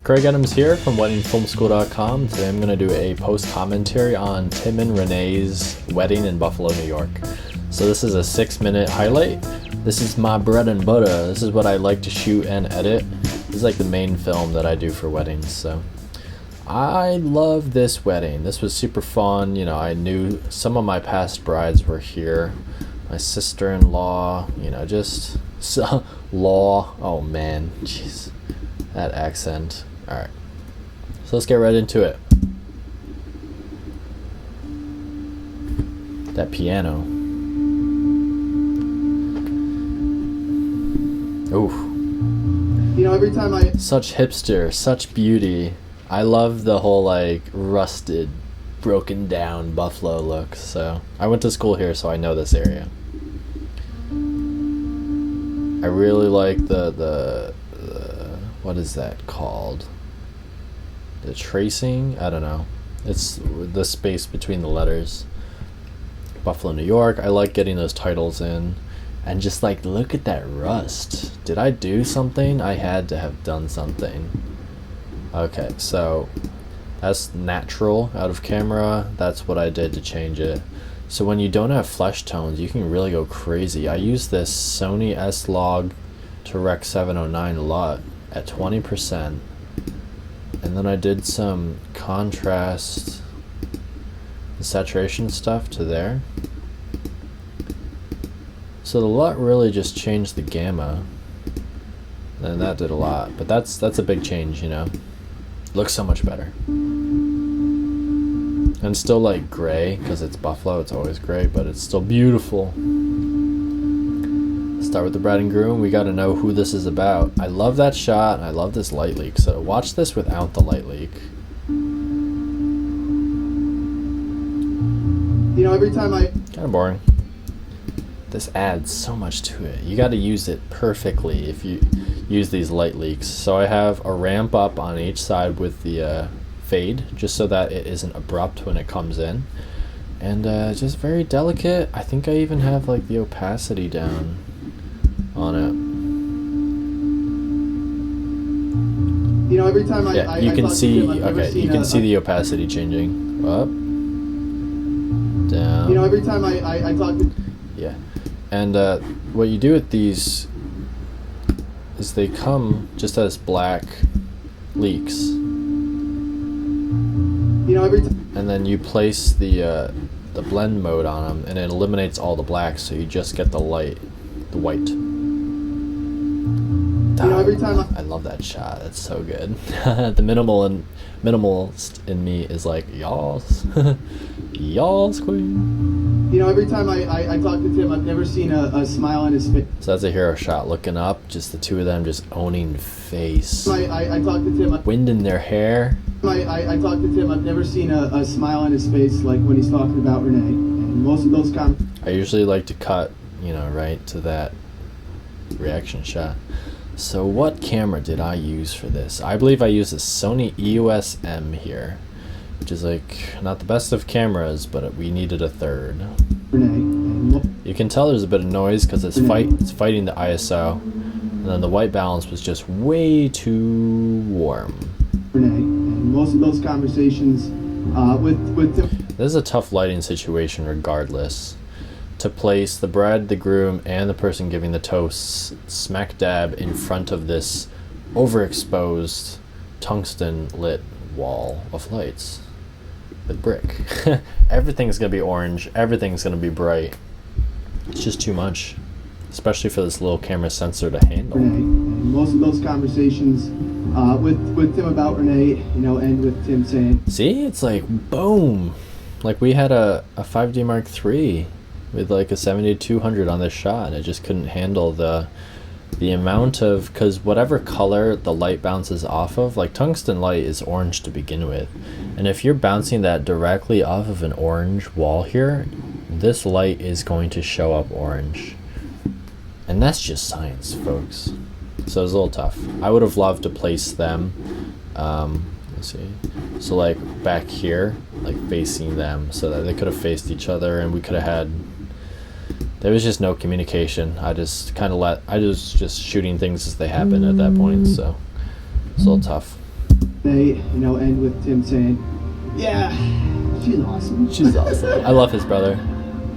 Craig Adams here from WeddingFilmSchool.com. Today I'm going to do a post commentary on Tim and Renee's wedding in Buffalo, New York. So this is a 6-minute highlight. This is my bread and butter. This is what I like to shoot and edit. This is like the main film that I do for weddings. So I love this wedding. This was super fun. You know, I knew some of my past brides were here. My sister-in-law, you know, just law. Oh man, jeez, that accent. All right, so let's get right into it. That piano. Ooh. You know, every time I... Such hipster, such beauty. I love the whole like rusted, broken down Buffalo look. So I went to school here, so I know this area. I really like the what is that called? The tracing? I don't know. It's the space between the letters. Buffalo, New York. I like getting those titles in. And just like, look at that rust. Did I do something? I had to have done something. Okay, so that's natural out of camera. That's what I did to change it. So when you don't have flesh tones, you can really go crazy. I use this Sony S-Log to Rec 709 a lot at 20%. And then I did some contrast and saturation stuff to there. So the LUT really just changed the gamma. And that did a lot. But that's a big change, you know. Looks so much better. And still like gray, because it's Buffalo, it's always gray, but it's still beautiful. Start with the bride and groom. We got to know who this is about. I love that shot, and I love this light leak. So watch this without the light leak. You know, every time I... Kind of boring. This adds so much to it. You got to use it perfectly if you use these light leaks. So I have a ramp up on each side with the fade, just so that it isn't abrupt when it comes in. And just very delicate. I think I even have like the opacity down on it. You know, every time Yeah, you can see, okay, you can see the opacity changing. Up, down. You know, every time I talk to... Yeah. And what you do with these is they come just as black leaks. You know, every time... And then you place the blend mode on them, and it eliminates all the blacks, so you just get the light, the white. You know, every time I love that shot. That's so good. The minimalist in me is like, y'all's, y'all's queen. You know, every time I talk to Tim, I've never seen a smile on his face. So that's a hero shot. Looking up, just the two of them just owning face. I talk to Tim. Wind in their hair. I talk to Tim. I've never seen a smile on his face like when he's talking about Renee. And most of those comments... I usually like to cut, you know, right to that reaction shot. So what camera did I use for this? I believe I used a Sony EOS M here, which is like not the best of cameras, but we needed a third. You can tell there's a bit of noise because it's fighting the ISO, and then the white balance was just way too warm. And most of those conversations with Tim. This is a tough lighting situation regardless. To place the bride, the groom, and the person giving the toast smack dab in front of this overexposed tungsten lit wall of lights with brick. Everything's gonna be orange, everything's gonna be bright. It's just too much, especially for this little camera sensor to handle. And most of those conversations with Tim about Renee, you know, end with Tim saying, see, it's like boom, like we had a 5D Mark III with like a 70-200 on this shot, and it just couldn't handle the amount of, because whatever color the light bounces off of, like tungsten light is orange to begin with, and if you're bouncing that directly off of an orange wall here, this light is going to show up orange, and that's just science, folks. So it's a little tough. I would have loved to place them let's see, so like back here, like facing them, so that they could have faced each other, and we could have had there was just no communication. I just was just shooting things as they happen at that point, so it's a little tough. end with Tim saying, "Yeah, she's awesome." She's awesome. I love his brother.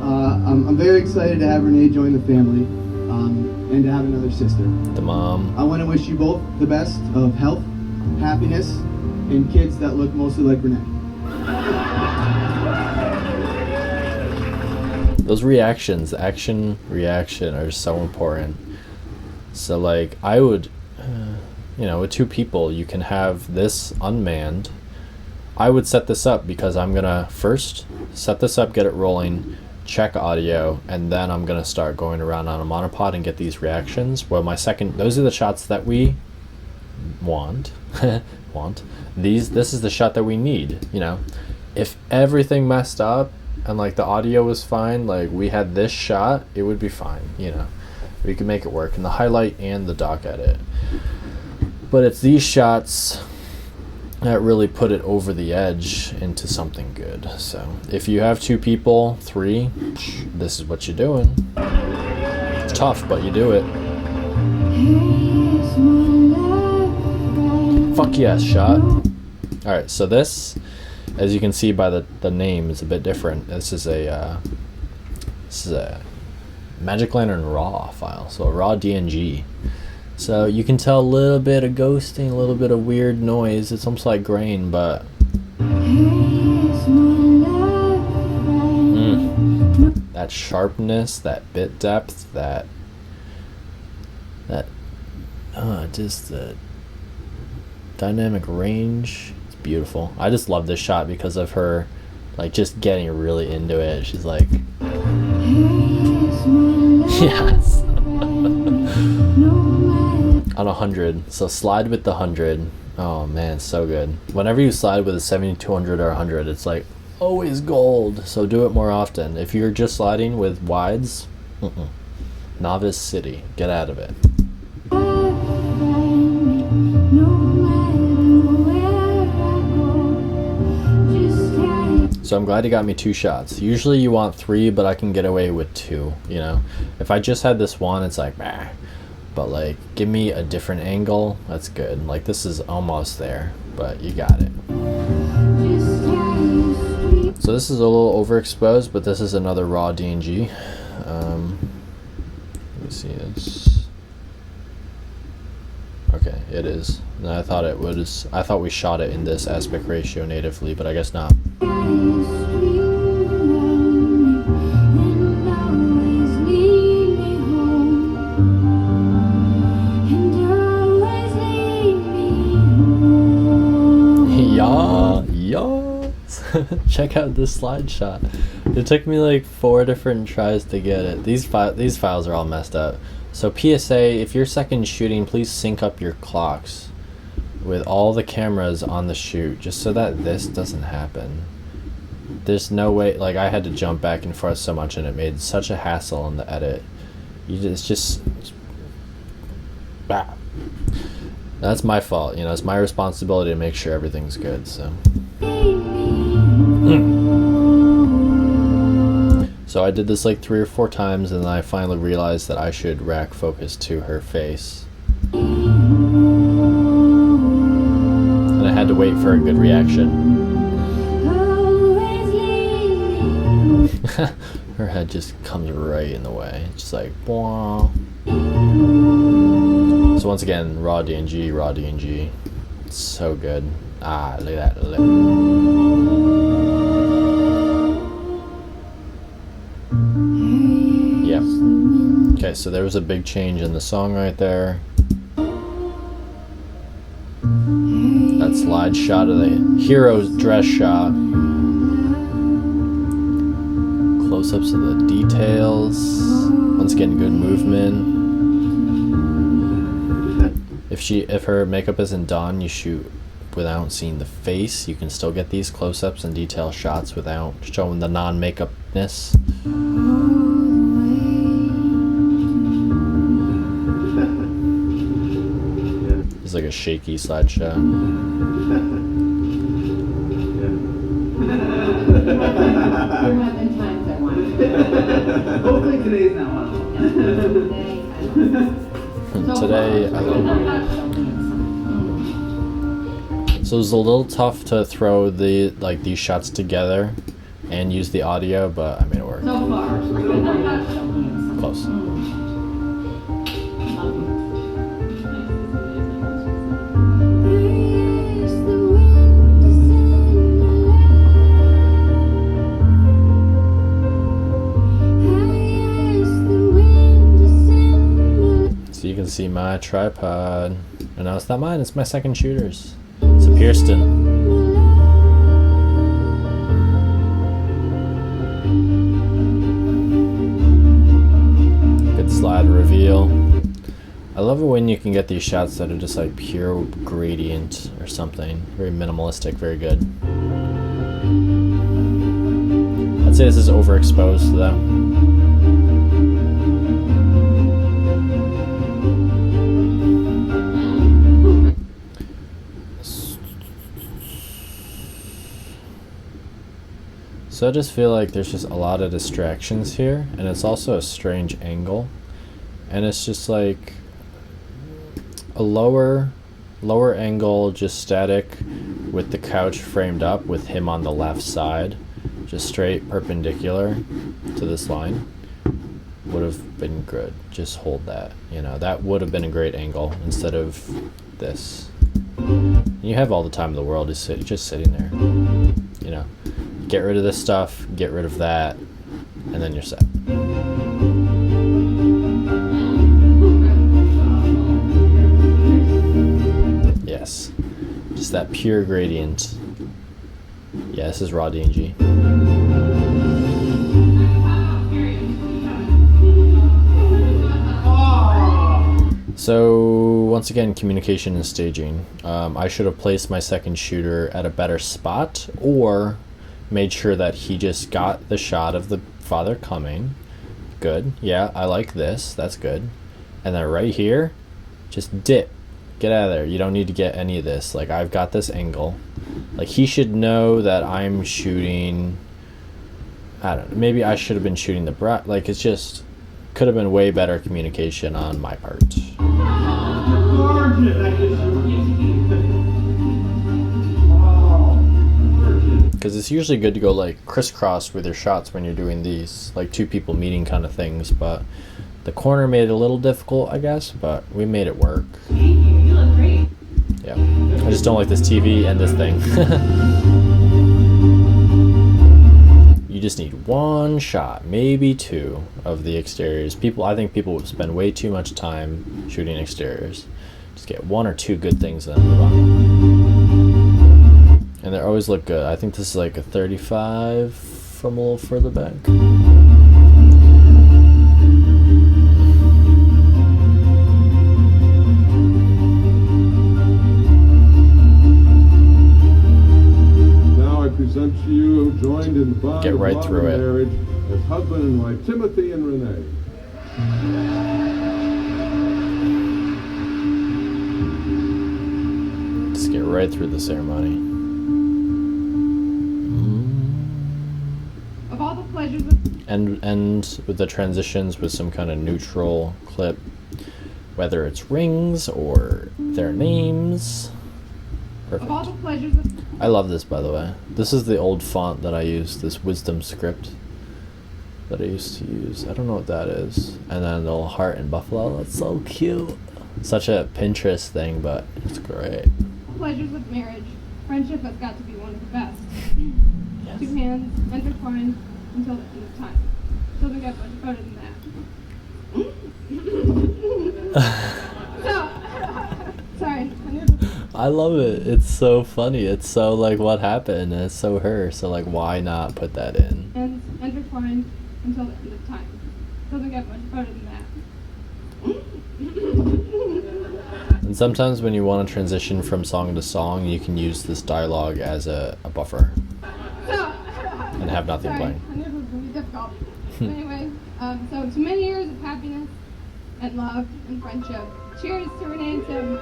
I'm very excited to have Renee join the family, and to have another sister. The mom. I want to wish you both the best of health, happiness, and kids that look mostly like Renee. Those reactions, action, reaction, are so important. So, like, I would, with two people, you can have this unmanned. I would set this up because I'm gonna first set this up, get it rolling, check audio, and then I'm gonna start going around on a monopod and get these reactions. Well, those are the shots that we want. This is the shot that we need. If everything messed up and like the audio was fine, like we had this shot, it would be fine. We could make it work in the highlight and the doc edit. But it's these shots that really put it over the edge into something good. So if you have two people, 3, this is what you're doing. It's tough, but you do it. Fuck yes, shot. Alright, so this, as you can see by the name, is a bit different. This is a Magic Lantern RAW file, so a raw DNG. So you can tell a little bit of ghosting, a little bit of weird noise. It's almost like grain, but that sharpness, that bit depth, just the dynamic range. It's beautiful. I just love this shot because of her, like, just getting really into it. She's like, yes. On 100, so slide with the 100. Oh man, so good. Whenever you slide with a 7200 or 100, it's like always gold. So do it more often. If you're just sliding with wides, novice city, get out of it. So I'm glad he got me 2 shots. Usually you want 3, but I can get away with 2. If I just had this one, it's like, bah. But like, give me a different angle. That's good. Like, this is almost there, but you got it. So this is a little overexposed, but this is another raw DNG. Let me see. Okay, it is. And I thought it was. I thought we shot it in this aspect ratio natively, but I guess not. Check out this slide shot. It took me like 4 different tries to get it. These files are all messed up. So PSA, if you're second shooting, please sync up your clocks with all the cameras on the shoot, just so that this doesn't happen. There's no way, like, I had to jump back and forth so much and it made such a hassle in the edit. That's my fault, it's my responsibility to make sure everything's good, so. So I did this like 3 or 4 times, and then I finally realized that I should rack focus to her face. And I had to wait for a good reaction. Her head just comes right in the way. Just like, wah. So once again, raw DNG, raw DNG. It's so good. Look at that. Yep. Okay, so there was a big change in the song right there. That slide shot of the hero's dress shot. Close-ups of the details. Once again, good movement. If her makeup isn't done, you shoot without seeing the face. You can still get these close-ups and detail shots without showing the non-makeupness. It's like a shaky slideshow. There have been times I wanted. Hopefully today's not one of them. Today, I love So it was a little tough to throw these shots together and use the audio, but I made it work. So far. Close. So you can see my tripod. And now it's not mine, it's my second shooter's. It's a Pierston. Good slide reveal. I love it when you can get these shots that are just like pure gradient or something. Very minimalistic, very good. I'd say this is overexposed though. So I just feel like there's just a lot of distractions here, and it's also a strange angle, and it's just like a lower angle, just static, with the couch framed up with him on the left side, just straight perpendicular to this line, would have been good. Just hold that, you know, that would have been a great angle instead of this. You have all the time in the world just sitting there, you know. Get rid of this stuff, get rid of that, and then you're set. Yes. Just that pure gradient. Yeah, this is raw DNG. So once again, communication and staging. I should have placed my second shooter at a better spot, or made sure that he just got the shot of the father coming. Good. Yeah, I like this. That's good. And then right here, just dip. Get out of there. You don't need to get any of this. Like, I've got this angle. Like, he should know that I'm shooting... I don't know. Maybe I should have been shooting the brat. Like, it's just... Could have been way better communication on my part. Because it's usually good to go like crisscross with your shots when you're doing these, like two people meeting kind of things, but the corner made it a little difficult, I guess, but we made it work. You look great. Yeah. I just don't like this TV and this thing. You just need one shot, maybe two, of the exteriors. I think people would spend way too much time shooting exteriors. Just get one or two good things and then move on. And they always look good. I think this is like a 35 from a little further back. Now I present to you, joined in bond Get of right law through and it. marriage, as husband and wife, Timothy and Renee. Just get right through the ceremony. Of all the pleasures of And with the transitions with some kind of neutral clip, whether it's rings or their names. Perfect. all the pleasures of I love this, by the way. This is the old font that I used, this Wisdom script that I used to use. I don't know what that is. And then the little heart and buffalo. That's so cute. Such a Pinterest thing, but it's great. pleasures of marriage, friendship has got to be one of the best. Yes. Two hands intertwined until the end of time. Doesn't get much better than that. So, sorry. I knew the- I love it. It's so funny. It's so like what happened, and it's so her. So like, why not put that in? Hands intertwined until the end of time. Doesn't get much better than that. And sometimes when you want to transition from song to song, you can use this dialogue as a buffer and have nothing Sorry, playing. I knew it was going to be difficult. But anyway, so to many years of happiness and love and friendship. Cheers to Renee and Tim.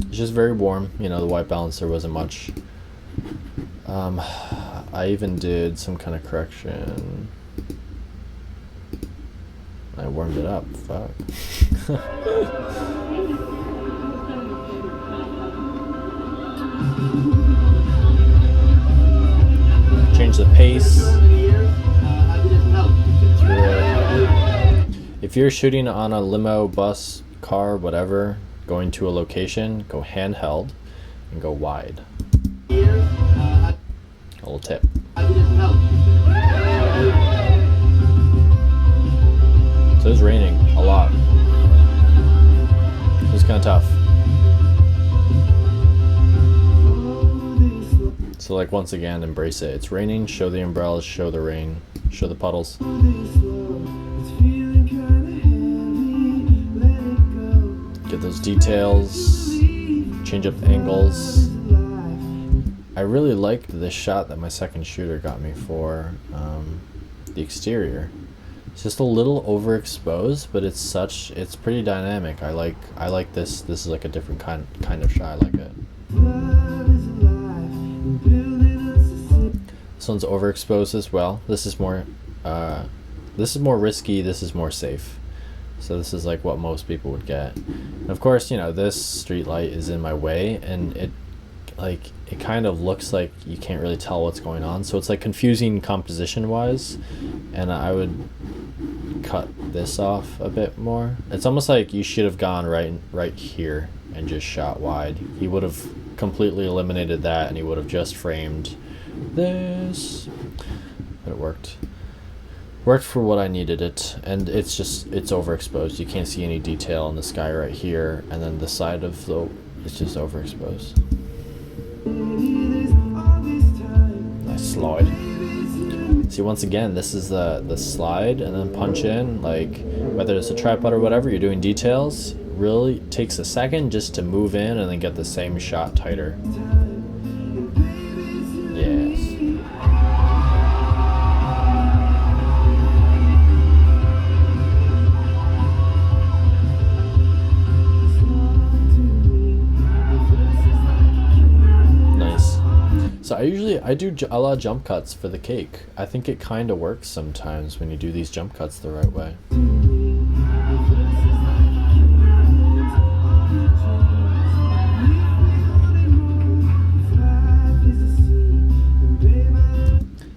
It's just very warm. You know, the white balance, there wasn't much. I even did some kind of correction. I warmed it up. Fuck. pace How did it help? through it. If you're shooting on a limo, bus, car, whatever, going to a location, go handheld and go wide. A little tip. How did it help? So it's raining a lot. It's kind of tough. So like once again, embrace it. It's raining, show the umbrellas, show the rain, show the puddles. Get those details, change up angles. I really liked this shot that my second shooter got me for the exterior. It's just a little overexposed, but it's pretty dynamic. I like this. This is like a different kind of shot. I like it. This one's overexposed as well. This is more risky. This is more safe. So this is like what most people would get. And of course, you know, this street light is in my way, and it kind of looks like you can't really tell what's going on. So it's like confusing composition wise, and I would cut this off a bit more. It's almost like you should have gone right here and just shot wide. He would have completely eliminated that, and he would have just framed this. But it worked for what I needed it. And it's overexposed. You can't see any detail in the sky right here, and then the side of it's just overexposed. Nice slide. See, once again, this is the slide and then punch in, like whether it's a tripod or whatever, you're doing details, really takes a second just to move in and then get the same shot tighter. Yes. So I do a lot of jump cuts for the cake. I think it kind of works sometimes when you do these jump cuts the right way.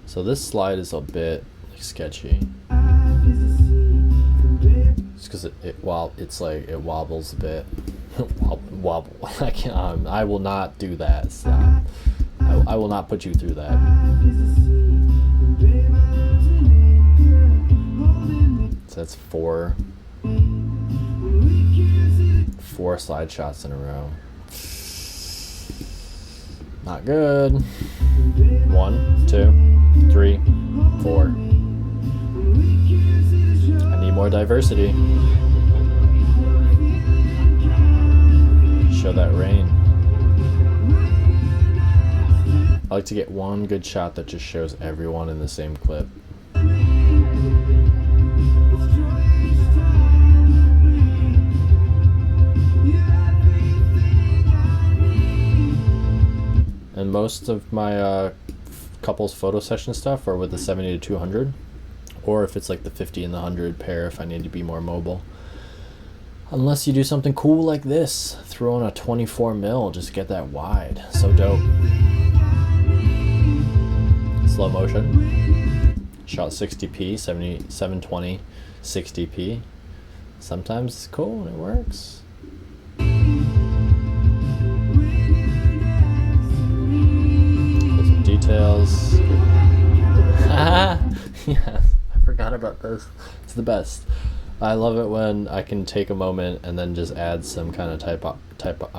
So this slide is a bit sketchy. It's because it wobbles a bit. Wobble. I will not do that. Stop. I will not put you through that. So that's four slide shots in a row. Not good. 1, 2, 3, 4. I need more diversity. Show that rain. I like to get one good shot that just shows everyone in the same clip. And most of my couples photo session stuff are with the 70 to 200, or if it's like the 50 and the 100 pair if I need to be more mobile. Unless you do something cool like this, throw on a 24mm, just get that wide. So dope. Slow motion. Shot 60p, 720, 60p. Sometimes it's cool and it works. Put some details. Yes, I forgot about this. It's the best. I love it when I can take a moment and then just add some kind of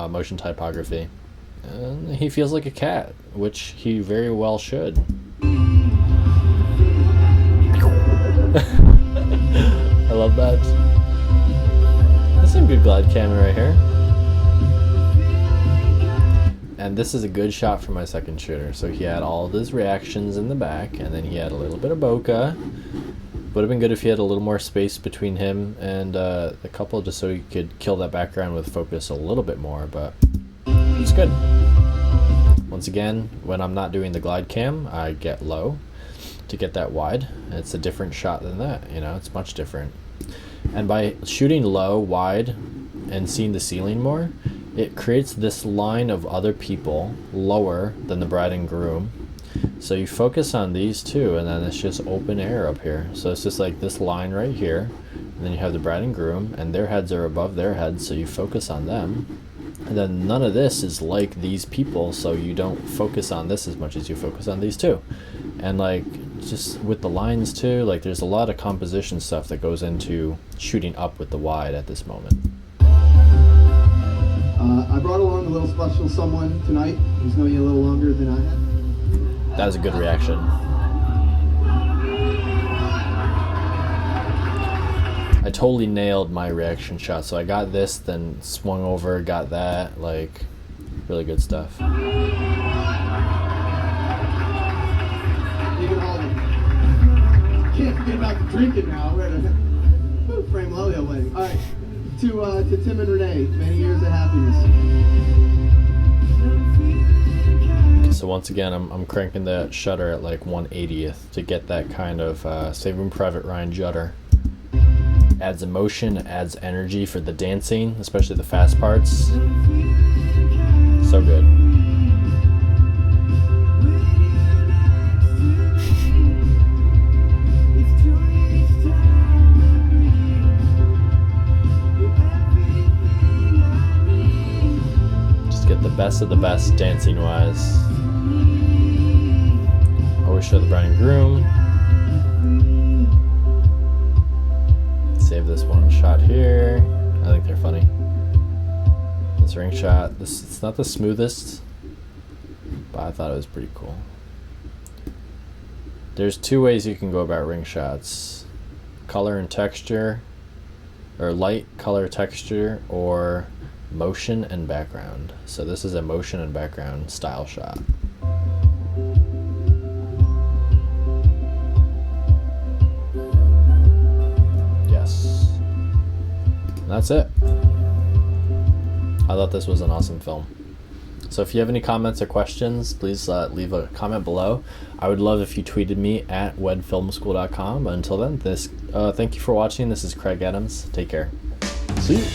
motion typography. And he feels like a cat, which he very well should. I love that. That's some good glide cam right here. And this is a good shot for my second shooter. So he had all of his reactions in the back, and then he had a little bit of bokeh. Would have been good if he had a little more space between him and the couple, just so he could kill that background with focus a little bit more, but it's good. Once again, when I'm not doing the glide cam, I get low to get that wide. It's a different shot than that, you know, it's much different. And by shooting low, wide, and seeing the ceiling more, it creates this line of other people lower than the bride and groom, So you focus on these two, and then it's just open air up here. So it's just like this line right here, and then you have the bride and groom, and their heads are above their heads, so you focus on them. And then none of this is like these people, so you don't focus on this as much as you focus on these two. And like, just with the lines too, like there's a lot of composition stuff that goes into shooting up with the wide at this moment. I brought along a little special someone tonight who's known you a little longer than I have. That was a good reaction. I totally nailed my reaction shot. So I got this, then swung over, got that. Like, really good stuff. You can hold it. Can't forget about the drinking now. We're at a frame Lelio wedding. All right. To Tim and Renee, many years of happiness. So once again, I'm cranking that shutter at like 1/80th to get that kind of Saving Private Ryan judder. Adds emotion, adds energy for the dancing, especially the fast parts. So good. Just get the best of the best dancing wise. Always show the bride and groom. Save this one shot here. I think they're funny. This ring shot, it's not the smoothest, but I thought it was pretty cool. There's two ways you can go about ring shots: color and texture, or light, color, texture, or motion and background. So this is a motion and background style shot. That's it. I thought this was an awesome film. So if you have any comments or questions, please leave a comment below. I would love if you tweeted me at wedfilmschool.com. Until then, thank you for watching. This is Craig Adams. Take care. See you.